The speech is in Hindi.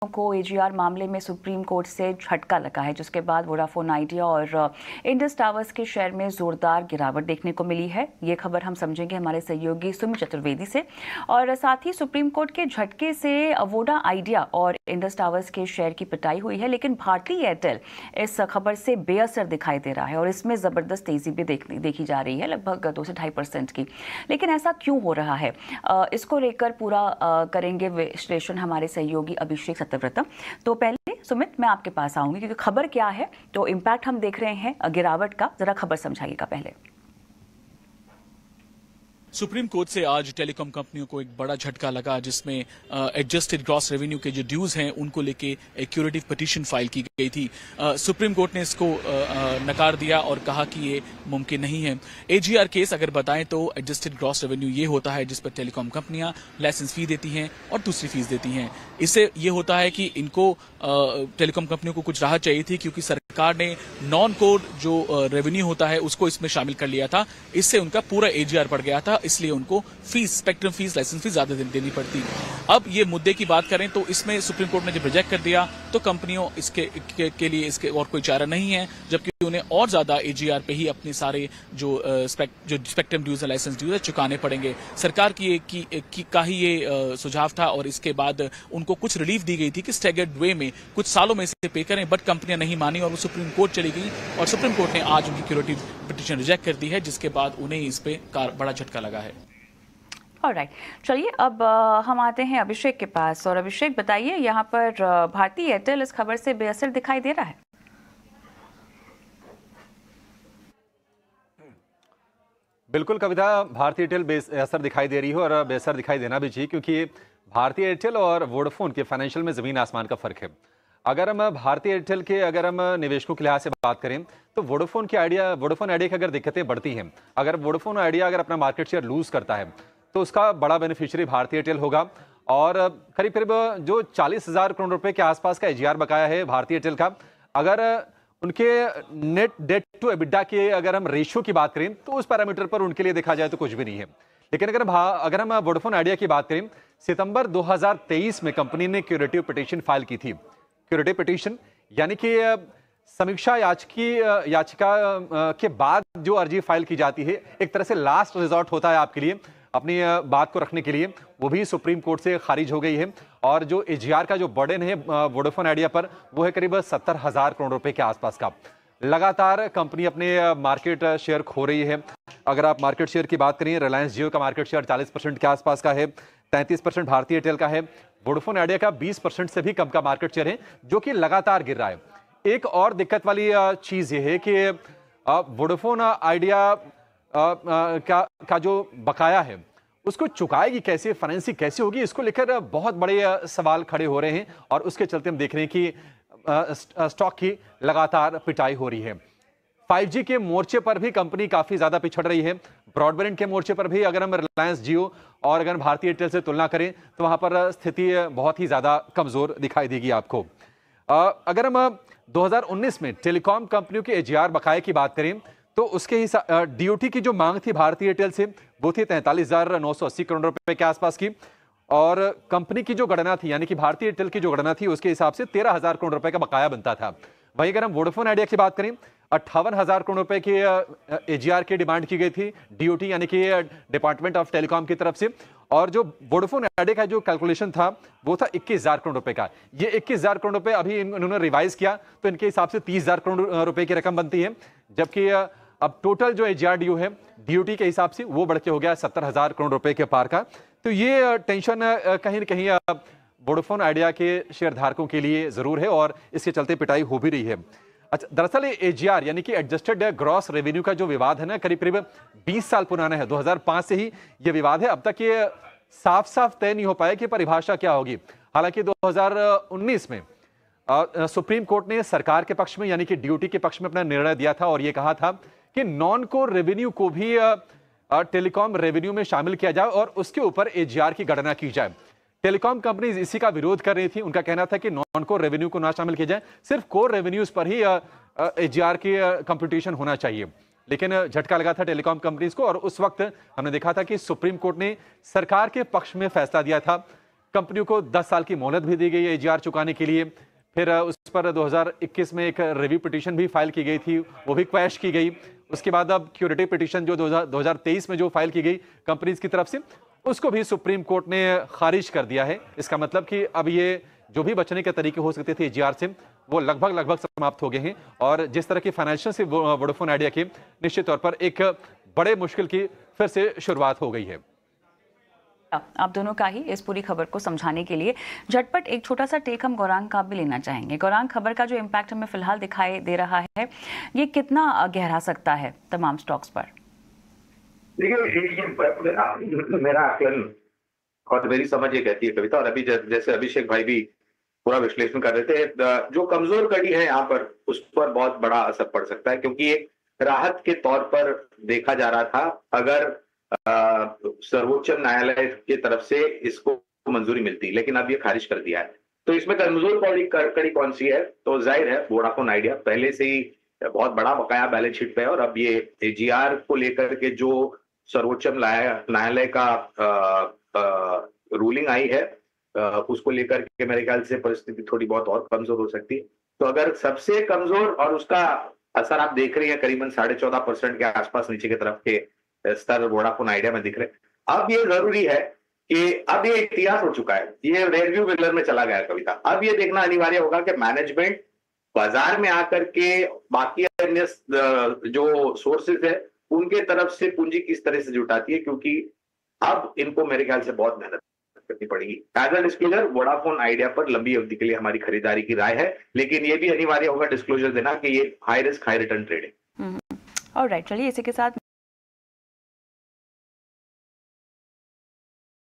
को एजीआर मामले में सुप्रीम कोर्ट से झटका लगा है, जिसके बाद वोडाफोन आइडिया और इंडस टावर्स के शेयर में जोरदार गिरावट देखने को मिली है। ये खबर हम समझेंगे हमारे सहयोगी सुमित चतुर्वेदी से। और साथ ही सुप्रीम कोर्ट के झटके से वोडा आइडिया और इंडस टावर्स के शेयर की पिटाई हुई है, लेकिन भारती एयरटेल इस खबर से बेअसर दिखाई दे रहा है और इसमें जबरदस्त तेजी भी देखी जा रही है, लगभग 2 से 2.5% की। लेकिन ऐसा क्यों हो रहा है, इसको लेकर पूरा करेंगे विश्लेषण हमारे सहयोगी अभिषेक सत्यव्रतम। तो पहले सुमित, मैं आपके पास आऊंगी क्योंकि खबर क्या है, तो इम्पैक्ट हम देख रहे हैं गिरावट का, जरा खबर समझाइएगा पहले। सुप्रीम कोर्ट से आज टेलीकॉम कंपनियों को एक बड़ा झटका लगा, जिसमें एडजस्टेड ग्रॉस रेवेन्यू के जो ड्यूज हैं उनको लेके एक क्यूरेटिव पिटीशन फाइल की गई थी। सुप्रीम कोर्ट ने इसको नकार दिया और कहा कि ये मुमकिन नहीं है। एजीआर केस अगर बताएं तो एडजस्टेड ग्रॉस रेवेन्यू ये होता है जिस पर टेलीकॉम कंपनियां लाइसेंस फी देती हैं और दूसरी फीस देती हैं। इससे ये होता है कि इनको टेलीकॉम कंपनियों को कुछ राहत चाहिए थी, क्योंकि सरकार ने नॉन कोर जो रेवेन्यू होता है उसको इसमें शामिल कर लिया था। इससे उनका पूरा एजीआर बढ़ गया था, इसलिए उनको fees, spectrum fees, licence fees ज्यादा देनी पड़ती। अब ये मुद्दे की बात करें तो इसमें सुप्रीम कोर्ट ने जब रिजेक्ट कर दिया तो कंपनियों के लिए इसके और कोई चारा नहीं है, जबकि उन्हें और ज्यादा एजीआर पे ही अपने सारे जो स्पेक्ट्रम ड्यूज है, लाइसेंस ड्यूज है, चुकाने पड़ेंगे। सरकार का ही ये सुझाव था और इसके बाद उनको कुछ रिलीफ दी गई थी कि स्टैगर्ड वे में कुछ सालों में इसे पे करें, बट कंपनियां नहीं मानी और वो सुप्रीम कोर्ट चली गई और सुप्रीम कोर्ट ने आज उनकी क्यूरेटिव पिटीशन रिजेक्ट कर दी है, जिसके बाद उन्हें इस पे बड़ा झटका लगा है। ऑलराइट, चलिए अब हम आते हैं अभिषेक के पास। और अभिषेक, बताइए, यहाँ पर भारती एयरटेल इस खबर से बेअसर दिखाई दे रहा है? बिल्कुल कविता, भारती एयरटेल बेअसर दिखाई दे रही है और बेअसर दिखाई देना भी चाहिए, क्योंकि भारती एयरटेल और वोडाफोन के फाइनेंशियल में जमीन आसमान का फर्क है। अगर हम भारती एयरटेल के निवेशकों के लिहाज से बात करें तो वोडाफोन आइडिया की अगर दिक्कतें बढ़ती हैं, अगर वोडाफोन आइडिया अगर अपना मार्केट शेयर लूज करता है तो उसका बड़ा बेनिफिशियरी भारती एयरटेल होगा। और करीब करीब जो 40,000 करोड़ रुपए के आसपास का एजीआर बकाया है भारती एयरटेल का, अगर उनके नेट डेट टू एबिडा के अगर हम रेशियो की बात करें तो उस पैरामीटर पर उनके लिए देखा जाए तो कुछ भी नहीं है। लेकिन अगर हम वोडाफोन आइडिया की बात करें, सितंबर 2023 में कंपनी ने क्यूरेटिव पिटीशन फाइल की थी। क्यूरेटिव पिटीशन यानी कि समीक्षा याचिका के बाद जो अर्जी फाइल की जाती है, एक तरह से लास्ट रिजॉर्ट होता है आपके लिए अपनी बात को रखने के लिए, वो भी सुप्रीम कोर्ट से खारिज हो गई है। और जो एजीआर का जो बर्डन है वोडाफोन आइडिया पर, वो है करीब 70,000 करोड़ रुपए के आसपास का। लगातार कंपनी अपने मार्केट शेयर खो रही है। अगर आप मार्केट शेयर की बात करें, रिलायंस जियो का मार्केट शेयर 40% के आसपास का है, 33% भारती एयरटेल का है, वोडाफोन आइडिया का 20% से भी कम का मार्केट शेयर है, जो कि लगातार गिर रहा है। एक और दिक्कत वाली चीज ये है कि वोडाफोन आइडिया का जो बकाया है उसको चुकाएगी कैसे, फाइनेंसिंग कैसे होगी, इसको लेकर बहुत बड़े सवाल खड़े हो रहे हैं। और उसके चलते हम देख रहे हैं कि स्टॉक की लगातार पिटाई हो रही है। 5G के मोर्चे पर भी कंपनी काफी ज्यादा पिछड़ रही है। ब्रॉडबैंड के मोर्चे पर भी अगर हम रिलायंस जियो और अगर भारती एयरटेल से तुलना करें तो वहां पर स्थिति बहुत ही ज्यादा कमजोर दिखाई देगी आपको। अगर हम 2019 में टेलीकॉम कंपनियों के एजीआर बकाये की बात करें तो उसके हिसाब डीओटी की जो मांग थी भारती एयरटेल से, वो थी 43,980 करोड़ रुपए के आसपास की। और कंपनी की जो गणना थी, यानी कि भारती एयरटेल की जो गणना थी, उसके हिसाब से 13,000 करोड़ रुपए का बकाया बनता था। वहीं अगर हम वोडाफोन आइडिया की बात करें, 58,000 करोड़ रुपए की एजीआर की डिमांड की गई थी डीओटी यानी कि डिपार्टमेंट ऑफ टेलीकॉम की तरफ से। और जो वोडाफोन आइडिया का जो कैलकुलेशन था वो था 21,000 करोड़ रुपए का। ये 21,000 करोड़ रुपए अभी इन्होंने रिवाइज किया तो इनके हिसाब से 30,000 करोड़ रुपए की रकम बनती है, जबकि अब टोटल जो एजीआर ड्यू है डीओटी के हिसाब से वो बढ़ के हो गया 70,000 करोड़ रुपए के पार का। तो ये टेंशन कहीं न कहीं वोडाफोन आइडिया के शेयर धारकों के लिए जरूर है और इसके चलते पिटाई हो भी रही है। अच्छा, दरअसल एजीआर यानी कि एडजस्टेड ग्रॉस रेवेन्यू का जो विवाद है ना, करीब करीब 20 साल पुराना है। 2005 से ही ये विवाद है। अब तक ये साफ साफ तय नहीं हो पाया कि परिभाषा क्या होगी। हालांकि 2019 में सुप्रीम कोर्ट ने सरकार के पक्ष में यानी कि डीओटी के पक्ष में अपना निर्णय दिया था और यह कहा था कि नॉन कोर रेवेन्यू को भी टेलीकॉम रेवेन्यू में शामिल किया जाए और उसके ऊपर एजीआर की गणना की जाए। टेलीकॉम कंपनीज इसी का विरोध कर रही थी। उनका कहना था कि नॉन कोर रेवेन्यू को ना शामिल किया जाए, सिर्फ कोर रेवेन्यूज पर ही एजीआर की कंप्यूटेशन होना चाहिए। लेकिन झटका लगा था टेलीकॉम कंपनीज को और उस वक्त हमने देखा था कि सुप्रीम कोर्ट ने सरकार के पक्ष में फैसला दिया था। कंपनियों को 10 साल की मोहलत भी दी गई है एजीआर चुकाने के लिए। फिर उस पर 2021 में एक रिव्यू पिटीशन भी फाइल की गई थी, वो भी क्वैश की गई। उसके बाद अब क्यूरेटिव पिटीशन जो 2023 में जो फाइल की गई कंपनीज की तरफ से, उसको भी सुप्रीम कोर्ट ने खारिज कर दिया है। इसका मतलब कि अब ये जो भी बचने के तरीके हो सकते थे एजीआर से, वो लगभग समाप्त हो गए हैं। और जिस तरह की फाइनेंशियल से वोडाफोन आइडिया की निश्चित तौर पर एक बड़े मुश्किल की फिर से शुरुआत हो गई है। आप दोनों का ही इस पूरी खबर को समझाने के लिए झटपट एक छोटा सा टेक हम गौरांग का भी लेना चाहेंगे। गौरांग, खबर का जो इम्पैक्ट हमें फिलहाल दिखाई दे रहा है, ये कितना गहरा सकता है तमाम स्टॉक्स पर? देखिए, मेरा आकलन और मेरी समझ ये कहती है कविता, और अभी जैसे अभिषेक भाई भी पूरा विश्लेषण कर रहे थे, जो कमजोर कड़ी है यहाँ पर उस पर बहुत बड़ा असर पड़ सकता है, क्योंकि एक राहत के तौर पर देखा जा रहा था अगर सर्वोच्च न्यायालय की तरफ से इसको मंजूरी मिलती, लेकिन अब ये खारिज कर दिया है। तो इसमें कमजोर कड़ी कौन सी है? तो जाहिर है वोडाफोन आइडिया पहले से ही बहुत बड़ा बकाया बैलेंस शीट पे है, और अब ये एजीआर को लेकर के जो सर्वोच्च न्यायालय का रूलिंग आई है, उसको लेकर के मेरे ख्याल से परिस्थिति थोड़ी बहुत और कमजोर हो सकती है। तो अगर सबसे कमजोर, और उसका असर आप देख रही हैं करीबन 14.5% के आसपास नीचे की तरफ के स्तर वोडाफोन आइडिया में दिख रहे। अब ये जरूरी है कि अब ये इतिहास हो चुका है, ये रियरव्यू मिरर में चला गया कविता। अब ये देखना अनिवार्य होगा कि मैनेजमेंट बाजार में आकर के बाकी अन्य जो सोर्सेज है उनके तरफ से पूंजी किस तरह से जुटाती है, क्योंकि अब इनको मेरे ख्याल से बहुत मेहनत करनी पड़ेगी। As a disclosure, Vodafone Idea पर लंबी अवधि के लिए हमारी खरीदारी की राय है, लेकिन ये भी अनिवार्य होगा डिस्क्लोजर देना कि ये high risk high return trade है। ऑलराइट, चलिए इसी के साथ